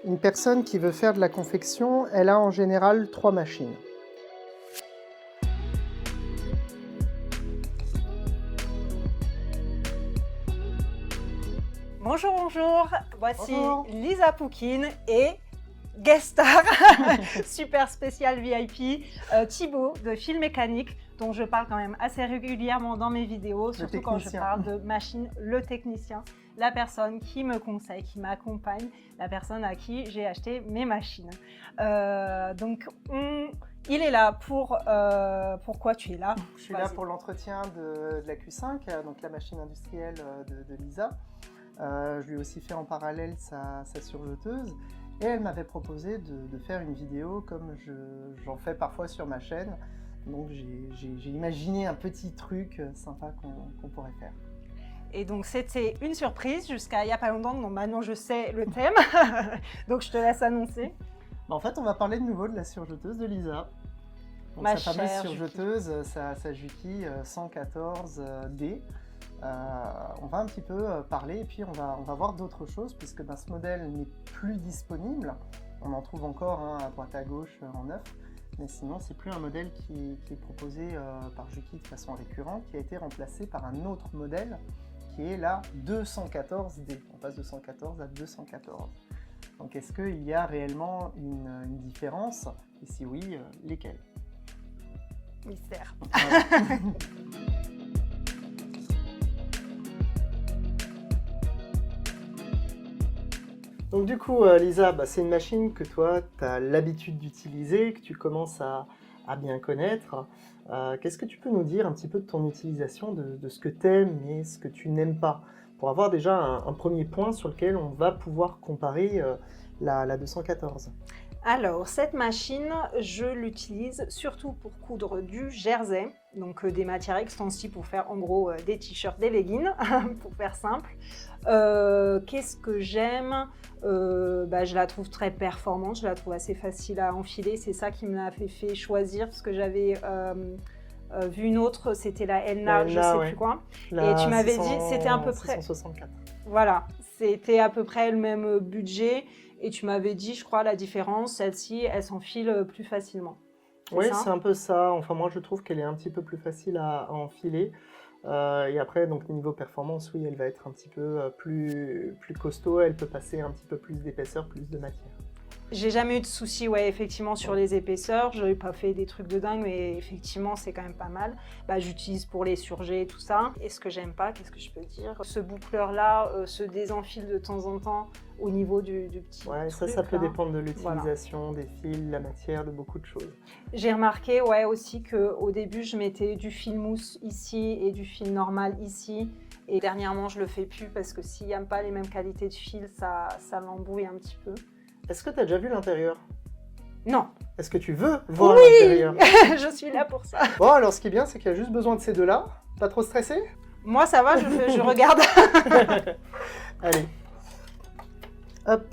Une personne qui veut faire de la confection, elle a en général 3 machines. Bonjour, bonjour, voici Bonjour. Lisa Poukine et guest star super spécial VIP Thibaut de Fil Mécanique, dont je parle quand même assez régulièrement dans mes vidéos, surtout quand je parle de machine, le technicien, la personne qui me conseille, qui m'accompagne, la personne à qui j'ai acheté mes machines. Il est là pour... pourquoi tu es là? Je suis là pour l'entretien de la Q5, donc la machine industrielle de Lisa. Je lui ai aussi fait en parallèle sa surjeteuse et elle m'avait proposé de faire une vidéo comme j'en fais parfois sur ma chaîne. Donc j'ai imaginé un petit truc sympa qu'on pourrait faire. Et donc c'était une surprise jusqu'à il n'y a pas longtemps, donc maintenant je sais le thème, donc je te laisse annoncer. En fait on va parler de nouveau de la surjeteuse de Lisa. Donc, Ma sa fameuse chère surjeteuse, sa Juki 114D. On va un petit peu parler et puis on va voir d'autres choses puisque ce modèle n'est plus disponible. On en trouve encore à droite à gauche en neuf, mais sinon c'est plus un modèle qui est proposé par Juki de façon récurrente, qui a été remplacé par un autre modèle qui est la 214D. On passe de 114 à 214. Donc est-ce qu'il y a réellement une différence? Et si oui, lesquelles? Mystère. Voilà. Donc du coup, Lisa, c'est une machine que toi, tu as l'habitude d'utiliser, que tu commences à bien connaître. Qu'est-ce que tu peux nous dire un petit peu de ton utilisation, de ce que tu aimes et ce que tu n'aimes pas, pour avoir déjà un premier point sur lequel on va pouvoir comparer la 214. Alors, cette machine, je l'utilise surtout pour coudre du jersey, donc des matières extensibles pour faire en gros des t-shirts, des leggings, pour faire simple. Qu'est-ce que j'aime? Je la trouve très performante, je la trouve assez facile à enfiler. C'est ça qui me l'a fait choisir, parce que j'avais vu une autre, c'était la Elna, je sais plus quoi. Et tu m'avais dit, c'était à peu près... 664. Voilà, c'était à peu près le même budget. Et tu m'avais dit, je crois, la différence, celle-ci, elle s'enfile plus facilement. Oui, c'est un peu ça. Enfin, moi, je trouve qu'elle est un petit peu plus facile à enfiler. Et après, donc niveau performance, oui, elle va être un petit peu plus costaud. Elle peut passer un petit peu plus d'épaisseur, plus de matière. J'ai jamais eu de soucis, ouais, effectivement, sur les épaisseurs. Je n'ai pas fait des trucs de dingue, mais effectivement, c'est quand même pas mal. J'utilise pour les surjets et tout ça. Et ce que j'aime pas, qu'est-ce que je peux dire? Ce boucleur-là se désenfile de temps en temps au niveau du petit Ouais, truc, ça peut là. dépendre de l'utilisation, des fils, la matière, de beaucoup de choses. J'ai remarqué, ouais, aussi qu'au début, je mettais du fil mousse ici et du fil normal ici. Et dernièrement, je le fais plus parce que s'il n'y a pas les mêmes qualités de fil, ça m'embrouille un petit peu. Est-ce que tu as déjà vu l'intérieur? Non. Est-ce que tu veux voir l'intérieur? Je suis là pour ça. Bon, alors ce qui est bien, c'est qu'il y a juste besoin de ces deux-là. Pas trop stressé? Moi, ça va, je regarde. Allez. Hop.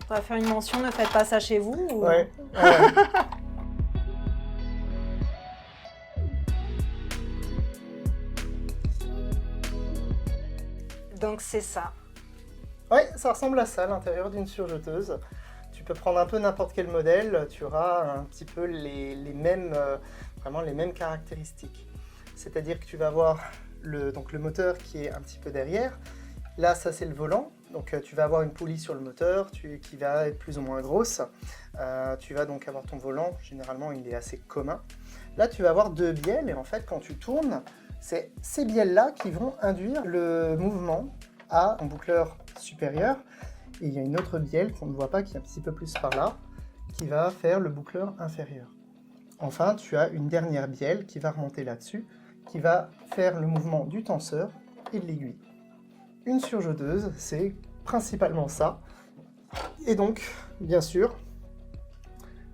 On va faire une mention, ne faites pas ça chez vous ou... Ouais. Donc c'est ça. Ouais, ça ressemble à ça, l'intérieur d'une surjeteuse. Tu peux prendre un peu n'importe quel modèle, tu auras un petit peu les mêmes, vraiment les mêmes caractéristiques. C'est-à-dire que tu vas avoir le moteur qui est un petit peu derrière. Là, ça c'est le volant. Donc tu vas avoir une poulie sur le moteur qui va être plus ou moins grosse. Tu vas donc avoir ton volant, généralement il est assez commun. Là, tu vas avoir deux bielles et en fait, quand tu tournes, c'est ces bielles-là qui vont induire le mouvement à un boucleur supérieur. Et il y a une autre bielle qu'on ne voit pas, qui est un petit peu plus par là, qui va faire le boucleur inférieur. Enfin, tu as une dernière bielle qui va remonter là-dessus, qui va faire le mouvement du tenseur et de l'aiguille. Une surjeteuse, c'est principalement ça. Et donc, bien sûr,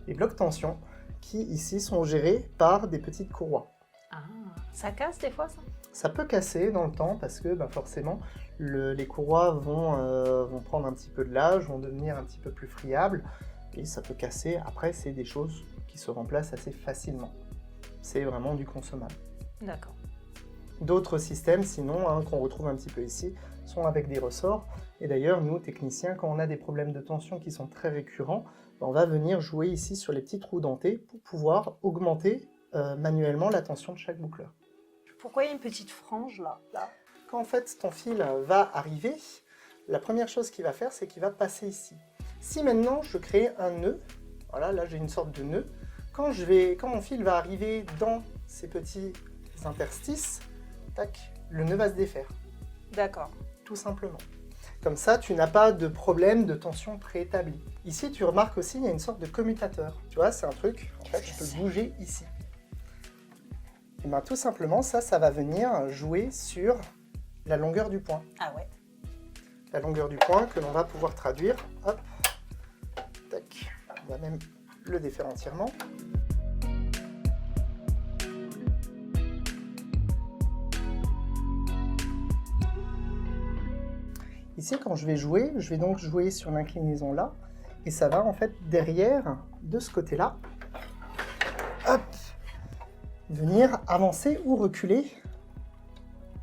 les blocs tension qui ici sont gérés par des petites courroies. Ah, ça casse des fois ça? Ça peut casser dans le temps parce que forcément les courroies vont prendre un petit peu de l'âge, vont devenir un petit peu plus friables et ça peut casser. Après, c'est des choses qui se remplacent assez facilement. C'est vraiment du consommable. D'accord. D'autres systèmes, sinon, hein, qu'on retrouve un petit peu ici, sont avec des ressorts. Et d'ailleurs, nous, techniciens, quand on a des problèmes de tension qui sont très récurrents, on va venir jouer ici sur les petits trous dentés pour pouvoir augmenter manuellement la tension de chaque boucleur. Pourquoi il y a une petite frange là? Quand en fait ton fil va arriver, la première chose qu'il va faire, c'est qu'il va passer ici. Si maintenant je crée un nœud, voilà, là j'ai une sorte de nœud, quand mon fil va arriver dans ces petits interstices, tac, le nœud va se défaire. D'accord. Tout simplement. Comme ça, tu n'as pas de problème de tension préétabli. Ici, tu remarques aussi, il y a une sorte de commutateur. Tu vois, c'est un truc, en fait, je peux bouger ici. Et bien, tout simplement, ça va venir jouer sur la longueur du point. Ah ouais. La longueur du point que l'on va pouvoir traduire. Hop, tac. On va même le défaire entièrement. Ici, quand je vais donc jouer sur l'inclinaison là, et ça va en fait derrière, de ce côté-là, hop, venir avancer ou reculer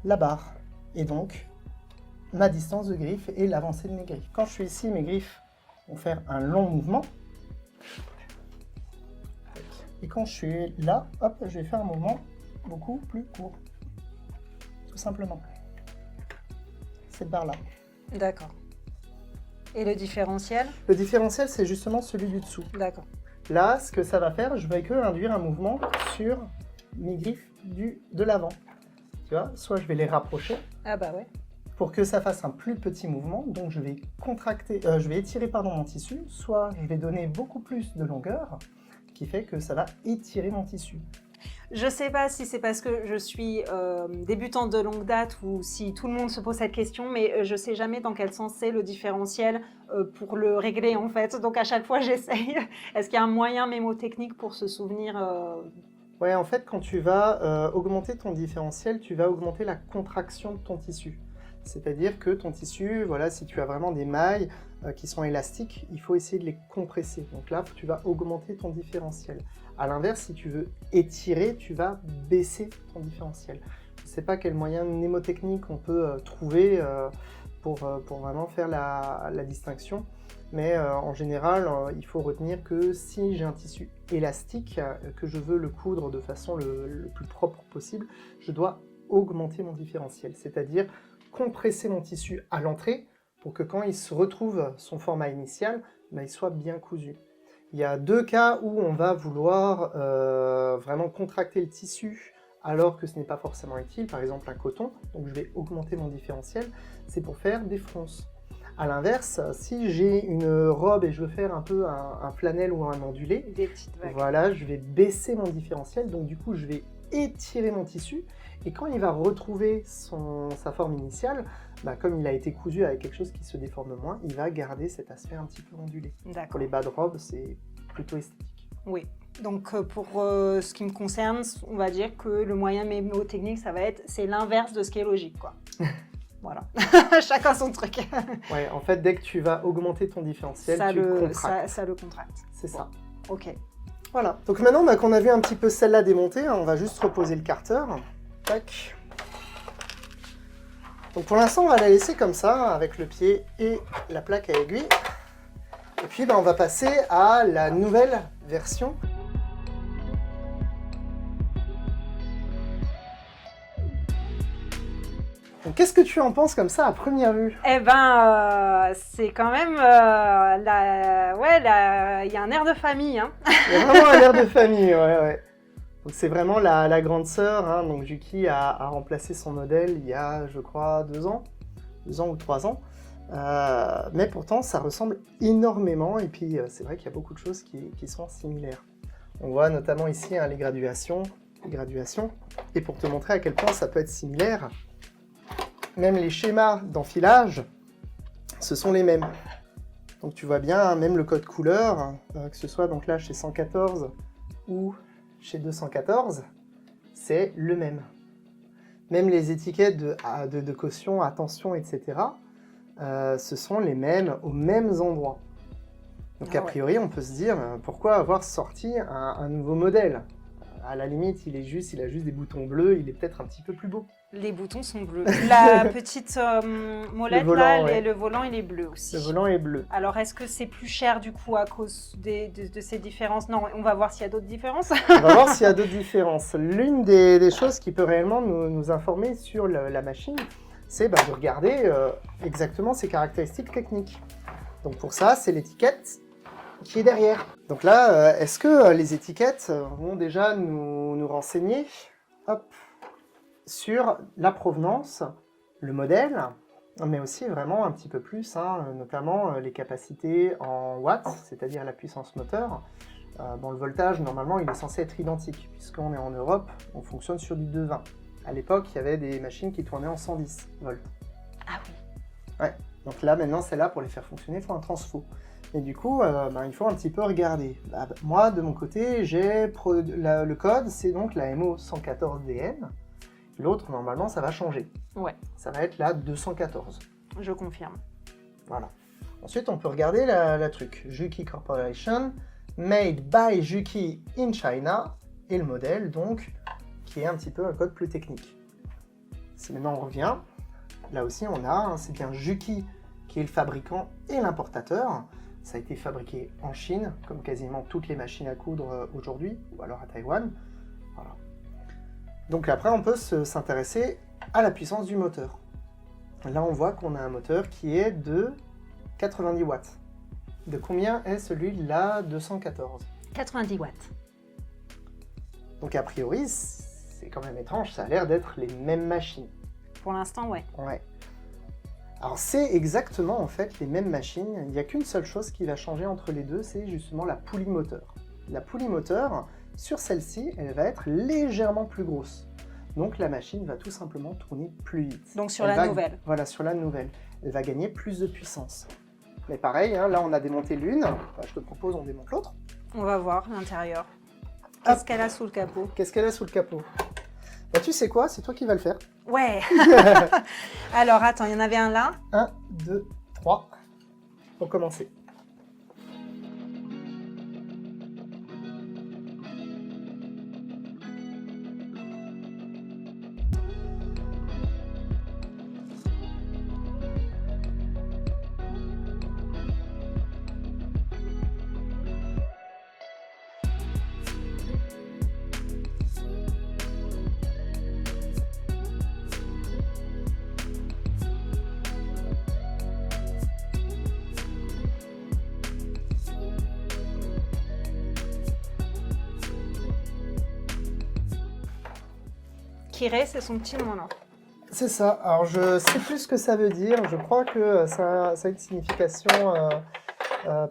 la barre. Et donc, ma distance de griffe et l'avancée de mes griffes. Quand je suis ici, mes griffes vont faire un long mouvement. Et quand je suis là, hop, je vais faire un mouvement beaucoup plus court. Tout simplement. Cette barre-là. D'accord. Et le différentiel? Le différentiel, c'est justement celui du dessous. D'accord. Là, ce que ça va faire, je vais que induire un mouvement sur mes griffes de l'avant. Tu vois, soit je vais les rapprocher. Ah bah ouais. Pour que ça fasse un plus petit mouvement, donc je vais étirer mon tissu, soit je vais donner beaucoup plus de longueur, qui fait que ça va étirer mon tissu. Je sais pas si c'est parce que je suis débutante de longue date ou si tout le monde se pose cette question, mais je sais jamais dans quel sens c'est le différentiel pour le régler en fait. Donc à chaque fois j'essaye. Est-ce qu'il y a un moyen mémotechnique pour se souvenir Ouais, en fait quand tu vas augmenter ton différentiel, tu vas augmenter la contraction de ton tissu. C'est-à-dire que ton tissu, voilà, si tu as vraiment des mailles qui sont élastiques, il faut essayer de les compresser. Donc là, tu vas augmenter ton différentiel. A l'inverse, si tu veux étirer, tu vas baisser ton différentiel. Je ne sais pas quel moyen mnémotechnique on peut trouver pour vraiment faire la distinction, mais en général, il faut retenir que si j'ai un tissu élastique, que je veux le coudre de façon le plus propre possible, je dois augmenter mon différentiel, c'est-à-dire compresser mon tissu à l'entrée pour que quand il se retrouve son format initial, il soit bien cousu. Il y a deux cas où on va vouloir vraiment contracter le tissu alors que ce n'est pas forcément utile, par exemple un coton, donc je vais augmenter mon différentiel, c'est pour faire des fronces. A l'inverse, si j'ai une robe et je veux faire un peu un flanelle ou un ondulé, des petites vagues. Voilà, je vais baisser mon différentiel, donc du coup je vais étirer mon tissu, et quand il va retrouver sa forme initiale, comme il a été cousu avec quelque chose qui se déforme moins, il va garder cet aspect un petit peu ondulé. Pour les bas de robe, c'est plutôt esthétique. Oui, donc pour ce qui me concerne, on va dire que le moyen mémotechnique, c'est l'inverse de ce qui est logique, quoi. Voilà, chacun son truc. Ouais, en fait, dès que tu vas augmenter ton différentiel, tu le contractes. Ça le contracte. C'est ça. Ok. Voilà, donc maintenant qu'on a vu un petit peu celle-là démontée, on va juste reposer le carter. Tac. Donc pour l'instant, on va la laisser comme ça, avec le pied et la plaque à aiguille. Et puis on va passer à la nouvelle version. Donc qu'est-ce que tu en penses comme ça à première vue? Eh ben, c'est quand même... il y a un air de famille. Hein. Il y a vraiment un air de famille, ouais. Donc c'est vraiment la grande sœur, hein, donc Juki a remplacé son modèle il y a, je crois, 2 ans ou 3 ans. Mais pourtant, ça ressemble énormément, et puis c'est vrai qu'il y a beaucoup de choses qui sont similaires. On voit notamment ici les graduations, et pour te montrer à quel point ça peut être similaire, même les schémas d'enfilage, ce sont les mêmes. Donc tu vois bien, même le code couleur, que ce soit donc là chez 114 ou chez 214, c'est le même. Même les étiquettes de caution, attention, etc., ce sont les mêmes aux mêmes endroits. Donc a priori, on peut se dire, pourquoi avoir sorti un nouveau modèle? À la limite, il a juste des boutons bleus, il est peut-être un petit peu plus beau. Les boutons sont bleus. La petite molette, volant, là, ouais. le volant, il est bleu aussi. Le volant est bleu. Alors, est-ce que c'est plus cher du coup à cause de ces différences? Non, on va voir s'il y a d'autres différences. On va voir s'il y a d'autres différences. L'une des choses qui peut réellement nous informer sur la machine, c'est de regarder exactement ses caractéristiques techniques. Donc pour ça, c'est l'étiquette qui est derrière. Donc là, est-ce que les étiquettes vont déjà nous renseigner sur la provenance, le modèle, mais aussi vraiment un petit peu plus, notamment les capacités en watts, c'est-à-dire la puissance moteur. Le voltage, normalement, il est censé être identique, puisqu'on est en Europe, on fonctionne sur du 220. À l'époque, il y avait des machines qui tournaient en 110 volts. Ah oui. Ouais. Donc là, maintenant, celle-là, pour les faire fonctionner, il faut un transfo. Et du coup, il faut un petit peu regarder. Moi, de mon côté, j'ai le code, c'est donc la MO114DN. L'autre, normalement, ça va changer. Ouais. Ça va être la 214. Je confirme. Voilà. Ensuite, on peut regarder la truc. Juki Corporation, made by Juki in China, et le modèle, donc, qui est un petit peu un code plus technique. Si maintenant on revient, là aussi on a, c'est bien Juki qui est le fabricant et l'importateur. Ça a été fabriqué en Chine, comme quasiment toutes les machines à coudre aujourd'hui, ou alors à Taïwan. Voilà. Donc après, on peut s'intéresser à la puissance du moteur. Là, on voit qu'on a un moteur qui est de 90 watts. De combien est celui de la 214? 90 watts. Donc a priori, c'est quand même étrange, ça a l'air d'être les mêmes machines. Pour l'instant, ouais. Ouais. Alors c'est exactement en fait les mêmes machines, il n'y a qu'une seule chose qui va changer entre les deux, c'est justement la poulie moteur. La poulie moteur, sur celle-ci, elle va être légèrement plus grosse. Donc la machine va tout simplement tourner plus vite. Donc sur la nouvelle. Voilà, sur la nouvelle. Elle va gagner plus de puissance. Mais pareil, là on a démonté l'une, je te propose on démonte l'autre. On va voir l'intérieur. Qu'est-ce qu'elle a sous le capot? Qu'est-ce qu'elle a sous le capot? Tu sais quoi, c'est toi qui vas le faire. Ouais. Alors attends, il y en avait un là. 1, 2, 3. Pour commencer. Kirei, c'est son petit nom, non? C'est ça. Alors, je sais plus ce que ça veut dire. Je crois que ça a une signification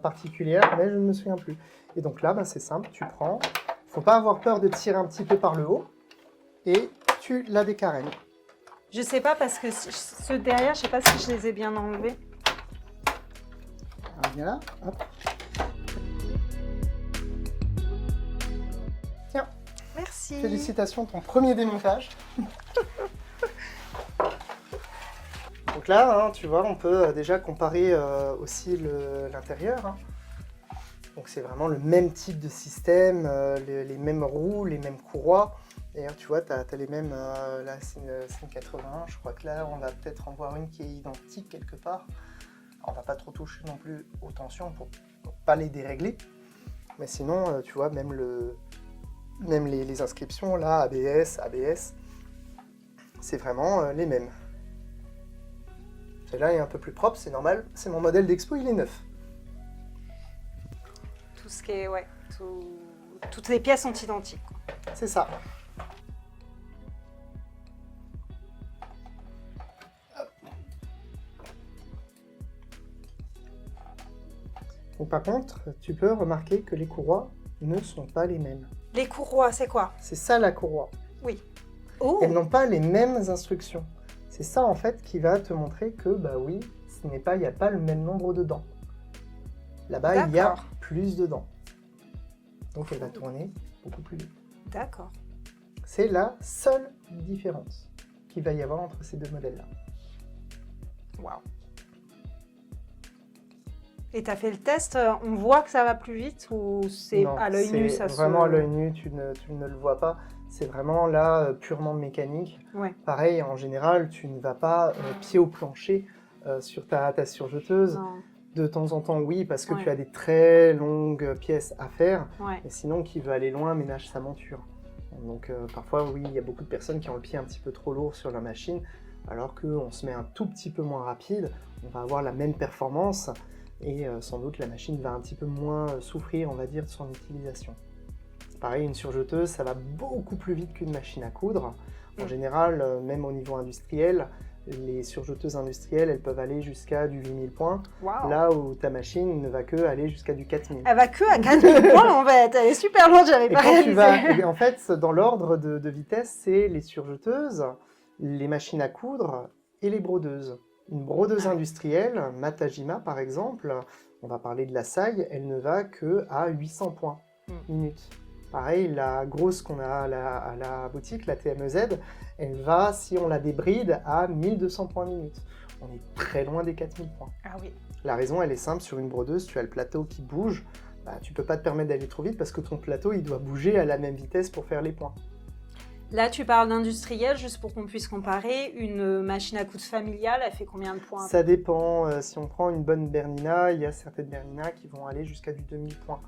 particulière, mais je ne me souviens plus. Et donc là, c'est simple. Tu prends. Il ne faut pas avoir peur de tirer un petit peu par le haut. Et tu la décarennes. Je sais pas parce que ceux derrière, je sais pas si je les ai bien enlevés. Alors, viens là. Hop. Tiens. Merci. Félicitations, ton premier démontage. Donc là, tu vois, on peut déjà comparer aussi l'intérieur. Donc c'est vraiment le même type de système, les mêmes roues, les mêmes courroies. D'ailleurs, tu vois, tu as les mêmes, là c'est une 81, je crois que là on va peut-être en voir une qui est identique quelque part. Alors, on va pas trop toucher non plus aux tensions pour pas les dérégler. Mais sinon, tu vois, même les inscriptions, là, ABS, c'est vraiment les mêmes. Celle-là est un peu plus propre, c'est normal. C'est mon modèle d'expo, il est neuf. Tout ce qui est, ouais, toutes les pièces sont identiques. C'est ça. Donc, par contre, tu peux remarquer que les courroies ne sont pas les mêmes. Les courroies, c'est quoi? C'est ça la courroie. Oui. Oh. Elles n'ont pas les mêmes instructions. C'est ça en fait qui va te montrer que oui, il n'y a pas le même nombre de dents. Là-bas, il y a plus de dents. Donc elle va tourner beaucoup plus vite. D'accord. C'est la seule différence qu'il va y avoir entre ces deux modèles-là. Waouh. Et tu as fait le test, on voit que ça va plus vite ou c'est Non, à l'œil nu ça c'est vraiment à se... l'œil nu, tu ne le vois pas. C'est vraiment là purement mécanique. Ouais. Pareil, en général, tu ne vas pas pied au plancher sur ta surjeteuse. Non. De temps en temps, oui, parce que Ouais. tu as des très longues pièces à faire. Ouais. Et sinon, qui veut aller loin ménage sa monture. Donc parfois, oui, il y a beaucoup de personnes qui ont le pied un petit peu trop lourd sur leur machine, alors qu'on se met un tout petit peu moins rapide, on va avoir la même performance et sans doute la machine va un petit peu moins souffrir, on va dire, de son utilisation. Pareil, une surjeteuse, ça va beaucoup plus vite qu'une machine à coudre. En général, même au niveau industriel, les surjeteuses industrielles, elles peuvent aller jusqu'à du 8000 points, Wow. là où ta machine ne va que aller jusqu'à du 4000. Elle va que à 4000 points en fait, elle est super loin, j'avais Et pas quand tu réalisé. vas, en fait, dans l'ordre de vitesse, c'est les surjeteuses, les machines à coudre et les brodeuses. Une brodeuse industrielle, Matajima par exemple, on va parler de la Sai, elle ne va que à 800 points minute. Pareil, la grosse qu'on a à la boutique, la TMEZ, elle va, si on la débride, à 1200 points minute. On est très loin des 4000 points. Ah oui. La raison, elle est simple, sur une brodeuse, tu as le plateau qui bouge, bah, tu peux pas te permettre d'aller trop vite parce que ton plateau, il doit bouger à la même vitesse pour faire les points. Là, tu parles d'industriel, juste pour qu'on puisse comparer. Une machine à coudre familiale, elle fait combien de points? Ça dépend, si on prend une bonne Bernina, il y a certaines Bernina qui vont aller jusqu'à du 2000 points.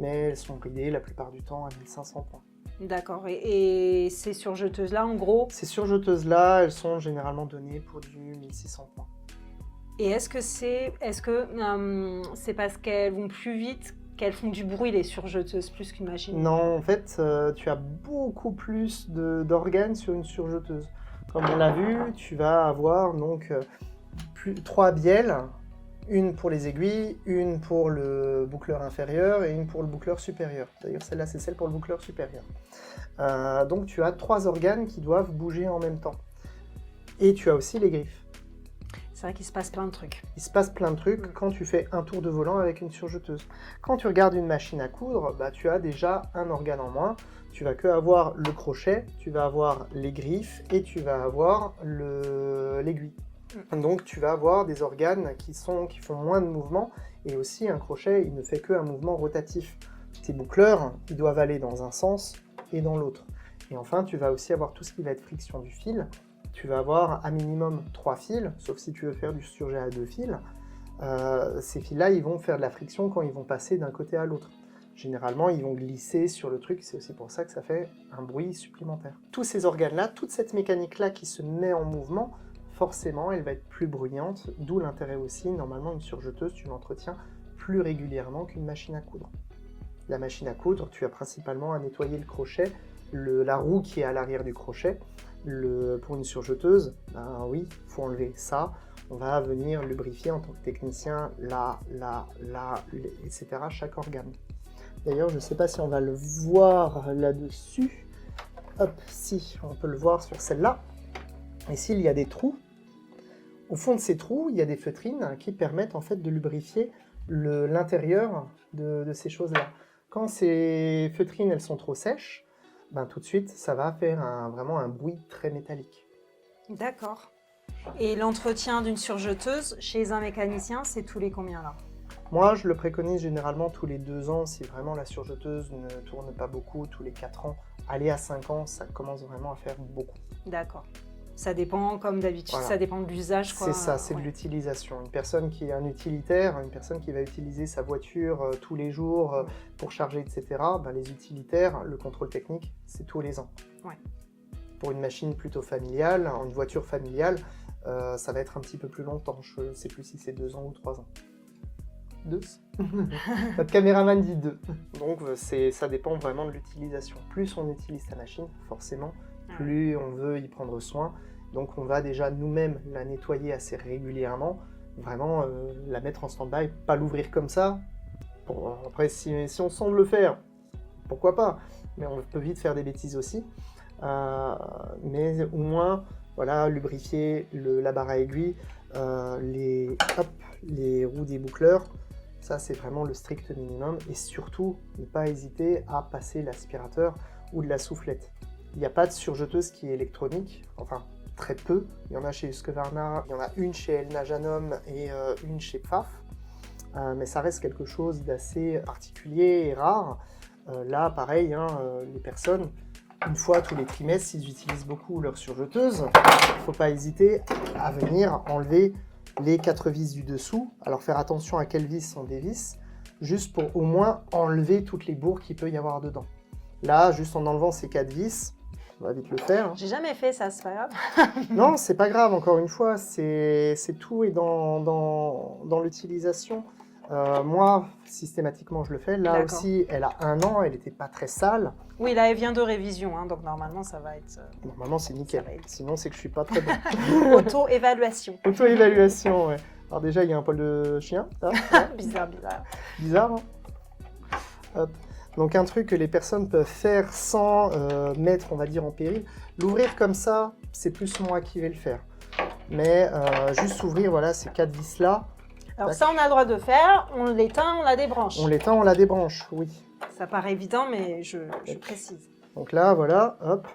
Mais elles sont bridées la plupart du temps à 1500 points. D'accord, et ces surjeteuses-là, en gros... Ces surjeteuses-là, elles sont généralement données pour du 1600 points. Et est-ce que c'est parce qu'elles vont plus vite qu'elles font du bruit, les surjeteuses, plus qu'une machine? Non, en fait, tu as beaucoup plus d'organes sur une surjeteuse. Comme on l'a vu, tu vas avoir donc 3 bielles, une pour les aiguilles, une pour le boucleur inférieur et une pour le boucleur supérieur. D'ailleurs, celle-là, c'est celle pour le boucleur supérieur. Donc, tu as 3 organes qui doivent bouger en même temps. Et tu as aussi les griffes. C'est vrai qu'il se passe plein de trucs. Il se passe plein de trucs quand tu fais un tour de volant avec une surjeteuse. Quand tu regardes une machine à coudre, bah, tu as déjà un organe en moins. Tu vas que avoir le crochet, tu vas avoir les griffes et tu vas avoir l'aiguille. Donc tu vas avoir des organes qui font moins de mouvement et aussi un crochet, il ne fait qu'un mouvement rotatif. Tes boucleurs, ils doivent aller dans un sens et dans l'autre. Et enfin, tu vas aussi avoir tout ce qui va être friction du fil. Tu vas avoir à minimum 3 fils, sauf si tu veux faire du surjet à 2 fils. Ces fils-là, ils vont faire de la friction quand ils vont passer d'un côté à l'autre. Généralement, ils vont glisser sur le truc, c'est aussi pour ça que ça fait un bruit supplémentaire. Tous ces organes-là, toute cette mécanique-là qui se met en mouvement, forcément, elle va être plus bruyante, d'où l'intérêt aussi, normalement, une surjeteuse, tu l'entretiens plus régulièrement qu'une machine à coudre. La machine à coudre, tu as principalement à nettoyer le crochet, la roue qui est à l'arrière du crochet. Pour une surjeteuse, ben oui, il faut enlever ça. On va venir lubrifier en tant que technicien, là, etc., chaque organe. D'ailleurs, je ne sais pas si on va le voir là-dessus. Hop, si, on peut le voir sur celle-là. Ici, il y a des trous. Au fond de ces trous, il y a des feutrines qui permettent en fait de lubrifier l'intérieur de ces choses-là. Quand ces feutrines, elles sont trop sèches, ben, tout de suite, ça va faire vraiment un bruit très métallique. D'accord. Et l'entretien d'une surjeteuse chez un mécanicien, c'est tous les combien là? Moi, je le préconise généralement tous les 2 ans, si vraiment la surjeteuse ne tourne pas beaucoup, tous les 4 ans. Aller à 5 ans, ça commence vraiment à faire beaucoup. D'accord. Ça dépend, comme d'habitude, Voilà. Ça dépend de l'usage. C'est ça, c'est de l'utilisation. Une personne qui est un utilitaire, une personne qui va utiliser sa voiture tous les jours pour charger, etc., ben, les utilitaires, le contrôle technique, c'est tous les ans. Ouais. Pour une machine plutôt familiale, une voiture familiale, ça va être un petit peu plus longtemps. Je ne sais plus si c'est 2 ans ou 3 ans. 2. Notre caméraman dit 2. Donc ça dépend vraiment de l'utilisation. Plus on utilise sa machine, forcément, plus on veut y prendre soin. Donc on va déjà nous-mêmes la nettoyer assez régulièrement, vraiment la mettre en stand-by, pas l'ouvrir comme ça. Bon, après, si on semble le faire, pourquoi pas, mais on peut vite faire des bêtises aussi. Mais au moins, voilà, lubrifier la barre à aiguille, les roues des boucleurs, ça c'est vraiment le strict minimum. Et surtout, ne pas hésiter à passer l'aspirateur ou de la soufflette. Il n'y a pas de surjeteuse qui est électronique, enfin très peu. Il y en a chez Husqvarna, il y en a une chez Elna Janum et une chez Pfaff. mais ça reste quelque chose d'assez particulier et rare. Là, pareil, les personnes, une fois tous les trimestres, s'ils utilisent beaucoup leur surjeteuse, il ne faut pas hésiter à venir enlever les 4 vis du dessous. Alors faire attention à quelles vis on dévisse, juste pour au moins enlever toutes les bourres qu'il peut y avoir dedans. Là, juste en enlevant ces 4 vis, on va vite le faire. J'ai jamais fait ça, c'est pas grave. Non, c'est pas grave, encore une fois, c'est tout est dans l'utilisation. Moi, systématiquement, je le fais. Là aussi, elle a 1 an, elle n'était pas très sale. Oui, là, elle vient de révision, donc normalement, ça va être... Normalement, c'est nickel. Sinon, c'est que je suis pas très bon. Auto-évaluation. Auto-évaluation, ouais. Alors déjà, il y a un poil de chien. Là. Bizarre. Bizarre, hein. Hop. Donc un truc que les personnes peuvent faire sans mettre, on va dire, en péril. L'ouvrir comme ça, c'est plus moi qui vais le faire. Mais juste ouvrir, voilà, ces 4 vis-là. Alors ça, on a le droit de faire. On l'éteint, on la débranche. On l'éteint, on la débranche, oui. Ça paraît évident, mais je précise. Donc là, voilà, hop.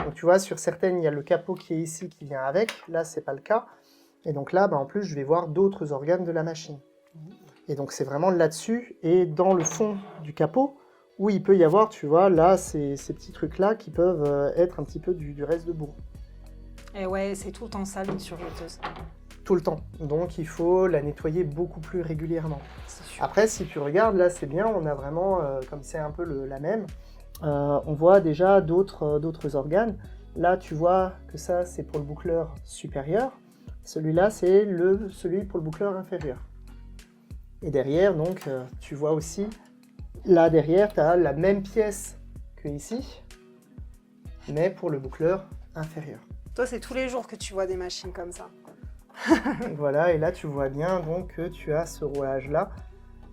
Donc tu vois, sur certaines, il y a le capot qui est ici, qui vient avec. Là, c'est pas le cas. Et donc là, en plus, je vais voir d'autres organes de la machine. Et donc c'est vraiment là-dessus et dans le fond du capot, où il peut y avoir, tu vois, là, ces petits trucs-là qui peuvent être un petit peu du reste de bourre. Et ouais, c'est tout le temps sale, une surjeteuse. Tout le temps. Donc, il faut la nettoyer beaucoup plus régulièrement. C'est sûr. Après, si tu regardes, là, c'est bien, on a vraiment, comme c'est un peu la même, on voit déjà d'autres organes. Là, tu vois que ça, c'est pour le boucleur supérieur. Celui-là, c'est celui pour le boucleur inférieur. Et derrière, donc, tu vois aussi... Là, derrière, tu as la même pièce que ici, mais pour le boucleur inférieur. Toi, c'est tous les jours que tu vois des machines comme ça. Voilà, et là, tu vois bien donc, que tu as ce rouage-là.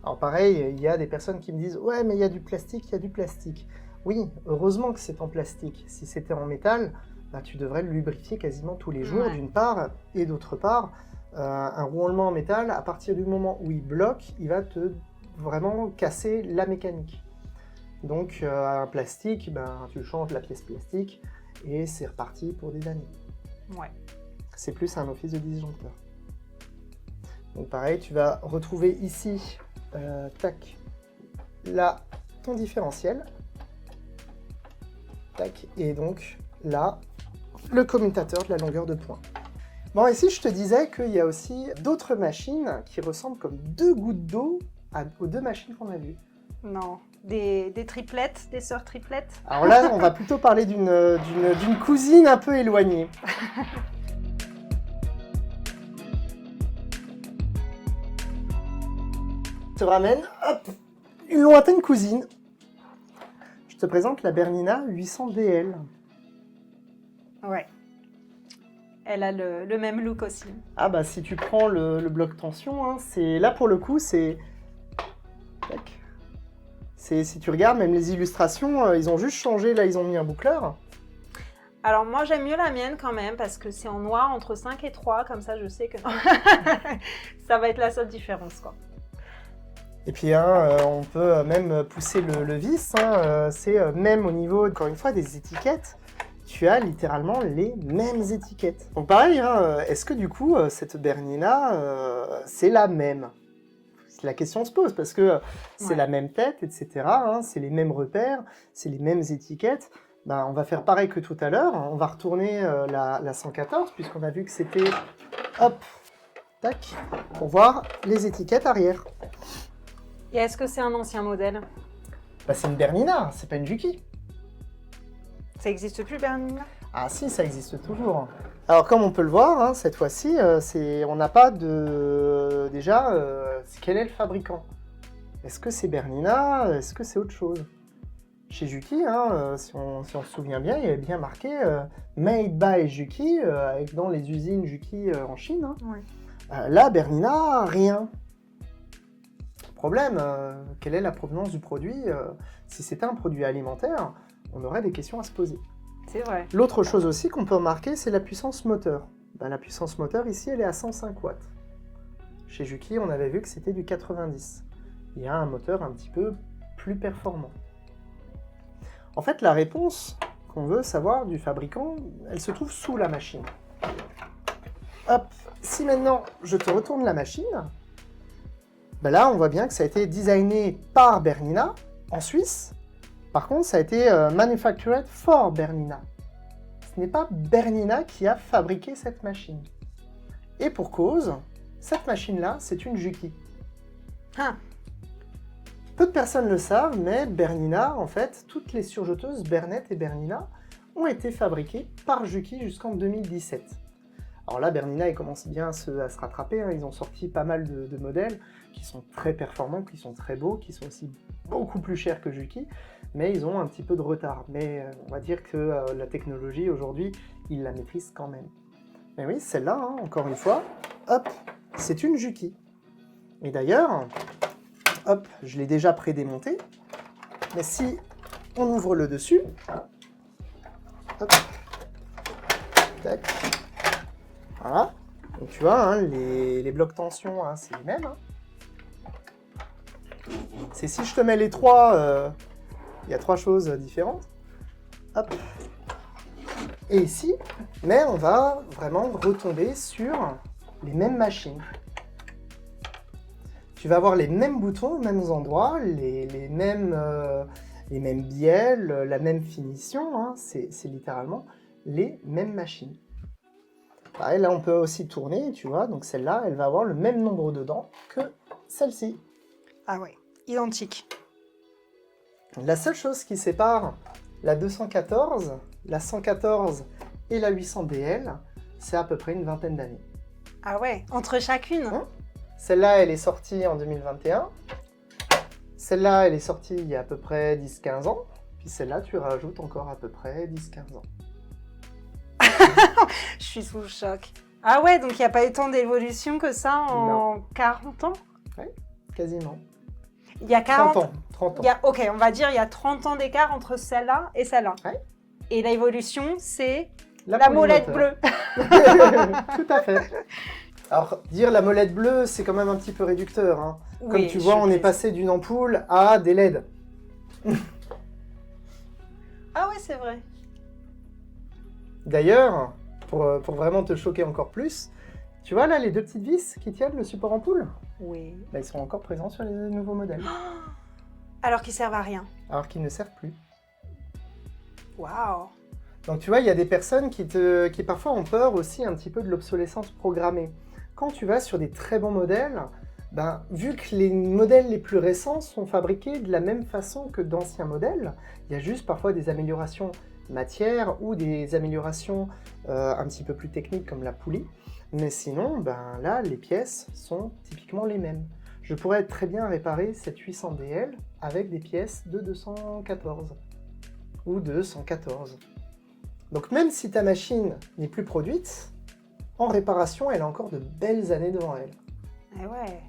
Alors pareil, il y a des personnes qui me disent « Ouais, mais il y a du plastique, il y a du plastique. » Oui, heureusement que c'est en plastique. Si c'était en métal, tu devrais le lubrifier quasiment tous les jours, d'une part, et d'autre part, un roulement en métal, à partir du moment où il bloque, il va te vraiment casser la mécanique. Donc un plastique, tu changes la pièce plastique et c'est reparti pour des années. Ouais. C'est plus un office de disjoncteur. Donc pareil, tu vas retrouver ici, tac, là, ton différentiel. Tac, et donc là, le commutateur de la longueur de pointe. Bon, ici, je te disais qu'il y a aussi d'autres machines qui ressemblent comme 2 gouttes d'eau aux 2 machines qu'on a vues. Non, des triplettes, des sœurs triplettes. Alors là, on va plutôt parler d'une cousine un peu éloignée. Je te ramène, hop, une lointaine cousine. Je te présente la Bernina 800DL. Ouais. Elle a le même look aussi. Ah bah si tu prends le bloc tension, c'est là pour le coup, c'est... Si tu regardes, même les illustrations, ils ont juste changé, là ils ont mis un boucleur. Alors moi j'aime mieux la mienne quand même, parce que c'est en noir entre 5 et 3, comme ça je sais que ça va être la seule différence, quoi. Et puis on peut même pousser le vis, c'est même au niveau, encore une fois, des étiquettes, tu as littéralement les mêmes étiquettes. Donc pareil, est-ce que du coup cette Bernina, c'est la même ? La question se pose parce que c'est la même tête, etc. C'est les mêmes repères, c'est les mêmes étiquettes. On va faire pareil que tout à l'heure. On va retourner la 114 puisqu'on a vu que c'était... Hop, tac, pour voir les étiquettes arrière. Et est-ce que c'est un ancien modèle ? C'est une Bernina, c'est pas une Juki. Ça n'existe plus, Bernina ? Ah si, ça existe toujours. Alors comme on peut le voir, cette fois-ci, on n'a pas de... Déjà, quel est le fabricant ? Est-ce que c'est Bernina ? Est-ce que c'est autre chose ? Chez Juki, si on se souvient bien, il y avait bien marqué Made by Juki, dans les usines Juki en Chine. Oui. Là, Bernina, rien. Problème, quelle est la provenance du produit ? Si c'était un produit alimentaire, on aurait des questions à se poser. C'est vrai. L'autre chose aussi qu'on peut remarquer, c'est la puissance moteur. La puissance moteur, ici, elle est à 105 watts. Chez Juki, on avait vu que c'était du 90. Il y a un moteur un petit peu plus performant. En fait, la réponse qu'on veut savoir du fabricant, elle se trouve sous la machine. Hop, si maintenant je te retourne la machine, Ben là, on voit bien que ça a été designé par Bernina en Suisse. Par contre, ça a été manufactured for Bernina. Ce n'est pas Bernina qui a fabriqué cette machine. Et pour cause, cette machine-là, c'est une Juki. Ah. Peu de personnes le savent, mais Bernina, en fait, toutes les surjeteuses Bernet et Bernina ont été fabriquées par Juki jusqu'en 2017. Alors là, Bernina, ils commencent bien à se rattraper. Hein. Ils ont sorti pas mal de modèles qui sont très performants, qui sont très beaux, qui sont aussi beaucoup plus chers que Juki, mais ils ont un petit peu de retard. Mais on va dire que la technologie, aujourd'hui, ils la maîtrisent quand même. Mais oui, celle-là, hein, encore une fois, hop, c'est une Juki. Et d'ailleurs, hop, je l'ai déjà pré-démonté, mais si on ouvre le dessus, hop, tac, voilà, donc tu vois, hein, les blocs tension, hein, c'est les mêmes. Hein. C'est si je te mets les trois, il y a trois choses différentes. Hop. Et ici, mais on va vraiment retomber sur les mêmes machines. Tu vas avoir les mêmes boutons aux mêmes endroits, les mêmes bielles, la même finition, hein, c'est littéralement les mêmes machines. Pareil, là on peut aussi tourner, tu vois, donc celle-là, elle va avoir le même nombre de dents que celle-ci. Ah ouais, identique. La seule chose qui sépare la 214, la 114 et la 800DL, c'est à peu près une vingtaine d'années. Ah ouais, entre chacune. Celle-là, elle est sortie en 2021. Celle-là, elle est sortie il y a à peu près 10-15 ans. Puis celle-là, tu rajoutes encore à peu près 10-15 ans. Je suis sous le choc. Ah ouais, donc il n'y a pas eu tant d'évolution que ça en 40 ans? Oui, quasiment. Il y a 40 30 ans. Ok, on va dire il y a 30 ans d'écart entre celle-là et celle-là. Ouais. Et l'évolution, c'est la molette bleue. Tout à fait. Alors, dire la molette bleue, c'est quand même un petit peu réducteur. Hein. Oui, comme tu vois, on est passé d'une ampoule à des LED. Ah ouais, c'est vrai. D'ailleurs, pour vraiment te choquer encore plus, tu vois là les deux petites vis qui tiennent le support ampoule? Oui. Bah, ils sont encore présents sur les nouveaux modèles. Alors qu'ils servent à rien. Alors qu'ils ne servent plus. Waouh. Donc tu vois, il y a des personnes qui parfois ont peur aussi un petit peu de l'obsolescence programmée. Quand tu vas sur des très bons modèles, ben, vu que les modèles les plus récents sont fabriqués de la même façon que d'anciens modèles, il y a juste parfois des améliorations matière ou des améliorations un petit peu plus techniques comme la poulie. Mais sinon, ben, là, les pièces sont typiquement les mêmes. Je pourrais très bien réparer cette 800DL avec des pièces de 214 ou de 114. Donc même si ta machine n'est plus produite, en réparation, elle a encore de belles années devant elle. Eh ouais.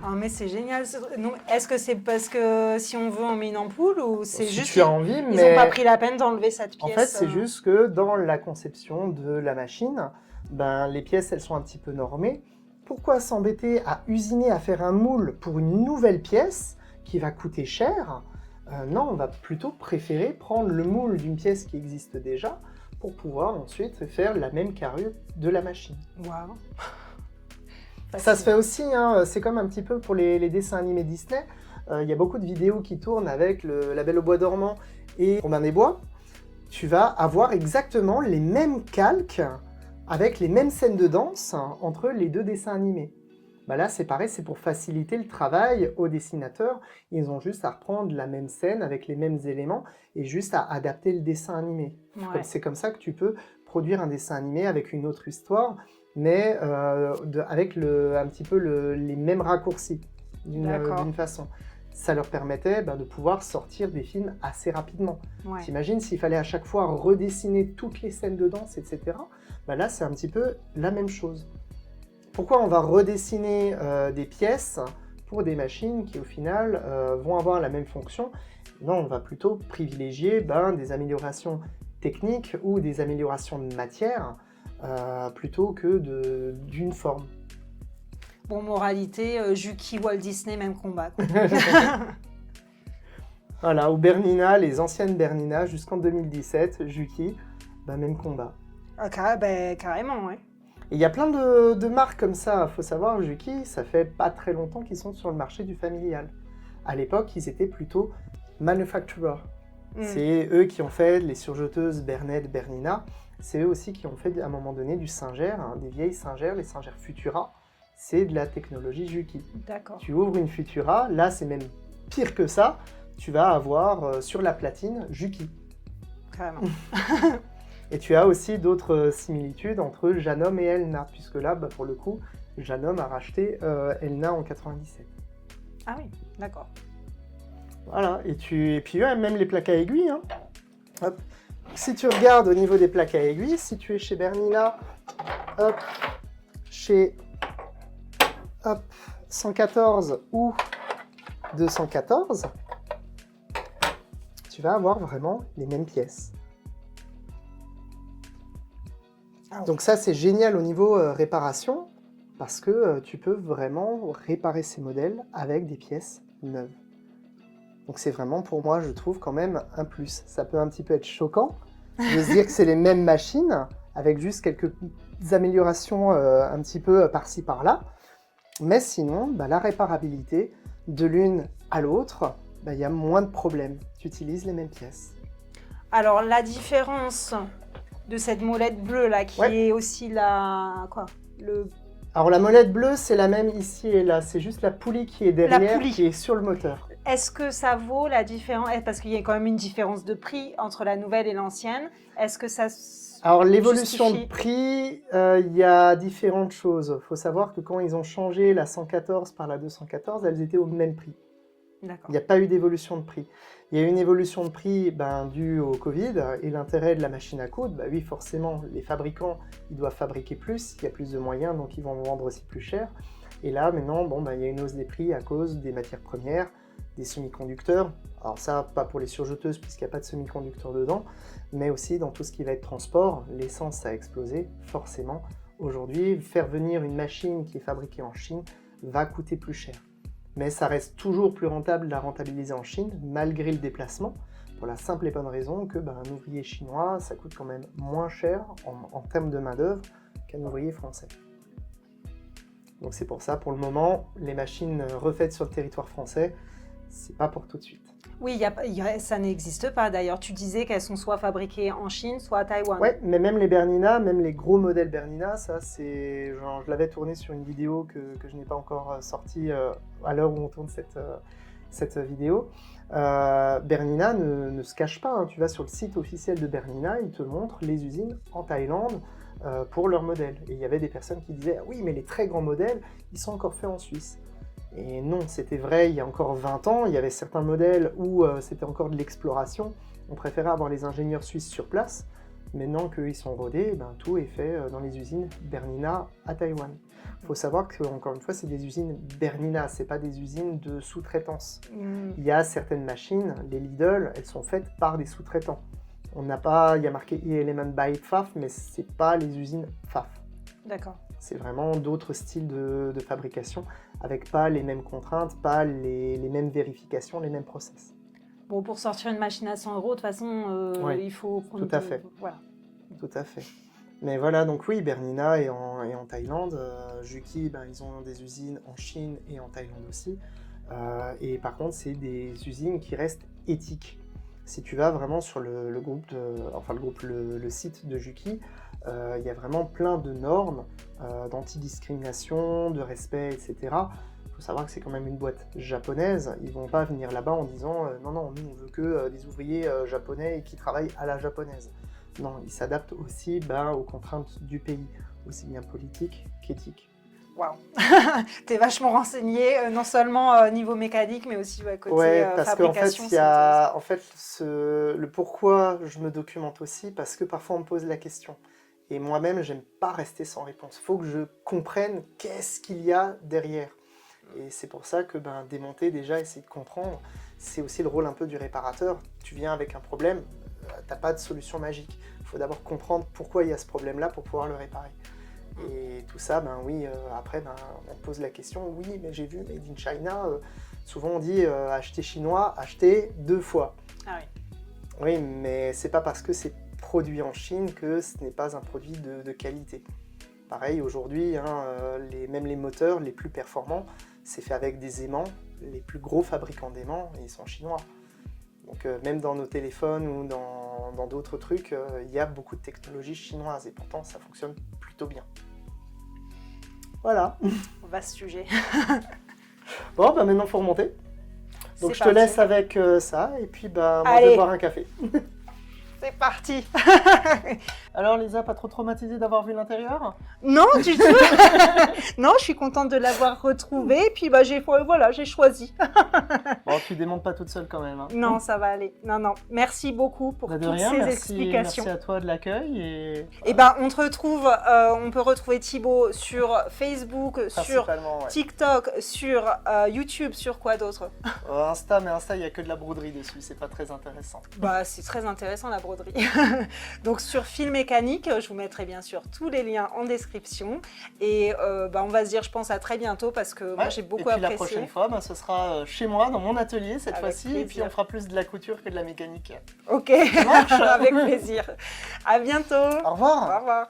Ah mais c'est génial. Est-ce que c'est parce que si on veut on met une ampoule ou c'est Si juste tu as envie, ils mais n'ont pas pris la peine d'enlever cette pièce? en fait, c'est juste que dans la conception de la machine, ben, les pièces, elles sont un petit peu normées. Pourquoi s'embêter à usiner, à faire un moule pour une nouvelle pièce qui va coûter cher? Non, on va plutôt préférer prendre le moule d'une pièce qui existe déjà pour pouvoir ensuite faire la même carrure de la machine. Waouh. Ça se fait aussi, hein, c'est comme un petit peu pour les dessins animés Disney. Il y a beaucoup de vidéos qui tournent avec La Belle au Bois dormant et Robin des Bois. Tu vas avoir exactement les mêmes calques avec les mêmes scènes de danse entre les deux dessins animés. Bah là, c'est pareil, c'est pour faciliter le travail aux dessinateurs. Ils ont juste à reprendre la même scène avec les mêmes éléments et juste à adapter le dessin animé. Ouais. C'est comme ça que tu peux produire un dessin animé avec une autre histoire, mais avec un petit peu les mêmes raccourcis d'une façon. Ça leur permettait de pouvoir sortir des films assez rapidement. Ouais. T'imagines s'il fallait à chaque fois redessiner toutes les scènes de danse, etc. Là, c'est un petit peu la même chose. Pourquoi on va redessiner des pièces pour des machines qui, au final, vont avoir la même fonction? Non, on va plutôt privilégier des améliorations techniques ou des améliorations de matière plutôt que d'une forme. Bon, moralité, Juki, Walt Disney, même combat. Quoi. Voilà, ou Bernina, les anciennes Bernina, jusqu'en 2017, Juki, même combat. Ah, carrément, ouais. Et il y a plein de marques comme ça. Il faut savoir, Juki, ça fait pas très longtemps qu'ils sont sur le marché du familial. À l'époque, ils étaient plutôt manufacturers. C'est eux qui ont fait les surjeteuses Bernet, Bernina. C'est eux aussi qui ont fait à un moment donné du Singer, des vieilles Singer, les Singer Futura. C'est de la technologie Juki. D'accord. Tu ouvres une Futura, là c'est même pire que ça. Tu vas avoir sur la platine Juki. Carrément. Et tu as aussi d'autres similitudes entre Janome et Elna, puisque là, pour le coup, Janome a racheté Elna en 97. Ah oui, d'accord. Voilà, et puis même les plaques à aiguilles. Hein. Hop. Si tu regardes au niveau des plaques à aiguilles, si tu es chez Bernina, hop, chez 114 ou 214, tu vas avoir vraiment les mêmes pièces. Donc ça, c'est génial au niveau réparation, parce que tu peux vraiment réparer ces modèles avec des pièces neuves. Donc c'est vraiment, pour moi, je trouve quand même un plus. Ça peut un petit peu être choquant de se dire que c'est les mêmes machines, avec juste quelques améliorations un petit peu par-ci, par-là. Mais sinon, la réparabilité de l'une à l'autre, il y a moins de problèmes. Tu utilises les mêmes pièces. Alors, la différence de cette molette bleue là, qui est aussi la... Quoi Alors la molette bleue, c'est la même ici et là. C'est juste la poulie qui est derrière, qui est sur le moteur. Est-ce que ça vaut la différence? Parce qu'il y a quand même une différence de prix entre la nouvelle et l'ancienne. Est-ce que ça Alors l'évolution de prix, il y a différentes choses. Il faut savoir que quand ils ont changé la 114 par la 214, elles étaient au même prix. D'accord. Il n'y a pas eu d'évolution de prix. Il y a eu une évolution de prix due au Covid et l'intérêt de la machine à coudre, oui forcément, les fabricants ils doivent fabriquer plus, il y a plus de moyens donc ils vont vendre aussi plus cher. Et là maintenant, il y a une hausse des prix à cause des matières premières, des semi-conducteurs. Alors ça, pas pour les surjeteuses puisqu'il n'y a pas de semi-conducteurs dedans, mais aussi dans tout ce qui va être transport, l'essence ça a explosé, forcément. Aujourd'hui, faire venir une machine qui est fabriquée en Chine va coûter plus cher. Mais ça reste toujours plus rentable de la rentabiliser en Chine, malgré le déplacement, pour la simple et bonne raison que un ouvrier chinois, ça coûte quand même moins cher en termes de main-d'œuvre qu'un ouvrier français. Donc c'est pour ça, pour le moment, les machines refaites sur le territoire français, c'est pas pour tout de suite. Oui, ça n'existe pas d'ailleurs. Tu disais qu'elles sont soit fabriquées en Chine, soit à Taïwan. Ouais, mais même les Bernina, même les gros modèles Bernina, ça c'est... je l'avais tourné sur une vidéo que je n'ai pas encore sortie à l'heure où on tourne cette vidéo. Bernina ne se cache pas, hein. Tu vas sur le site officiel de Bernina, ils te montrent les usines en Thaïlande pour leurs modèles. Et il y avait des personnes qui disaient « Oui, mais les très grands modèles, ils sont encore faits en Suisse ». Et non, c'était vrai il y a encore 20 ans, il y avait certains modèles où c'était encore de l'exploration. On préférait avoir les ingénieurs suisses sur place. Maintenant qu'ils sont rodés, tout est fait dans les usines Bernina à Taïwan. Il faut savoir que, encore une fois, c'est des usines Bernina, ce n'est pas des usines de sous-traitance. Il y a certaines machines, les Lidl, elles sont faites par des sous-traitants. Il y a marqué E-Element by Pfaff, mais ce n'est pas les usines Pfaff. D'accord. C'est vraiment d'autres styles de fabrication, avec pas les mêmes contraintes, pas les mêmes vérifications, les mêmes process. Bon, pour sortir une machine à 100 €, de toute façon, il faut prendre... Tout à fait. Voilà. Tout à fait. Mais voilà, donc oui, Bernina et en Thaïlande. Juki, ils ont des usines en Chine et en Thaïlande aussi. Et par contre, c'est des usines qui restent éthiques. Si tu vas vraiment sur le site de Juki, il y a vraiment plein de normes d'antidiscrimination, de respect, etc. Il faut savoir que c'est quand même une boîte japonaise. Ils ne vont pas venir là-bas en disant non, nous on veut que des ouvriers japonais et qui travaillent à la japonaise. Non, ils s'adaptent aussi aux contraintes du pays, aussi bien politiques qu'éthiques. Waouh. T'es vachement renseigné, non seulement niveau mécanique, mais aussi côté parce fabrication. qu'en fait, le pourquoi je me documente aussi, parce que parfois on me pose la question. Et moi-même, j'aime pas rester sans réponse. Il faut que je comprenne qu'est-ce qu'il y a derrière. Et c'est pour ça que démonter déjà, essayer de comprendre, c'est aussi le rôle un peu du réparateur. Tu viens avec un problème, t'as pas de solution magique. Il faut d'abord comprendre pourquoi il y a ce problème-là pour pouvoir le réparer. Et tout ça, après, on pose la question, oui, mais j'ai vu Made in China, souvent on dit acheter chinois, acheter 2 fois. Ah oui. Oui, mais c'est pas parce que c'est produit en Chine que ce n'est pas un produit de qualité. Pareil, aujourd'hui, hein, même les moteurs les plus performants, c'est fait avec des aimants. Les plus gros fabricants d'aimants, ils sont chinois. Donc même dans nos téléphones ou dans d'autres trucs, il y a beaucoup de technologies chinoises et pourtant ça fonctionne plutôt bien. Voilà. Vaste sujet. Bon, bah maintenant il faut remonter. Donc C'est je te laisse parti. avec ça et puis bah, moi je Allez. vais boire un café. C'est parti. Alors Lisa, pas trop traumatisée d'avoir vu l'intérieur? Non, du tout. Non, je suis contente de l'avoir retrouvé. Puis bah, j'ai choisi. Bon, tu démontes pas toute seule quand même. Hein. Non, ça va aller. Non. Merci beaucoup pour Bah, de toutes rien, ces merci explications. à toi de l'accueil. Et ben, on peut retrouver Thibaut sur Facebook, sur Principalement, ouais. TikTok, sur YouTube, sur quoi d'autre? Insta, mais Insta, il n'y a que de la broderie dessus, c'est pas très intéressant. Bah, c'est très intéressant la broderie. Donc sur Fil Mécanique, je vous mettrai bien sûr tous les liens en description. Et bah, on va se dire, je pense, à très bientôt parce que moi j'ai beaucoup apprécié. Et puis apprécié. la prochaine fois, bah, ce sera chez moi, dans mon atelier cette Avec fois-ci. Et plaisir. puis on fera plus de la couture que de la mécanique. Ok, marche. avec plaisir. À bientôt. Au revoir. Au revoir.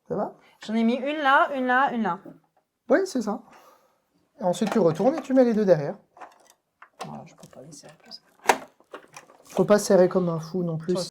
Ça va? J'en ai mis une là, une là, une là. Oui, c'est ça. Et ensuite tu retournes et tu mets les deux derrière. Voilà, je peux pas laisser en plus. Faut pas serrer comme un fou non plus.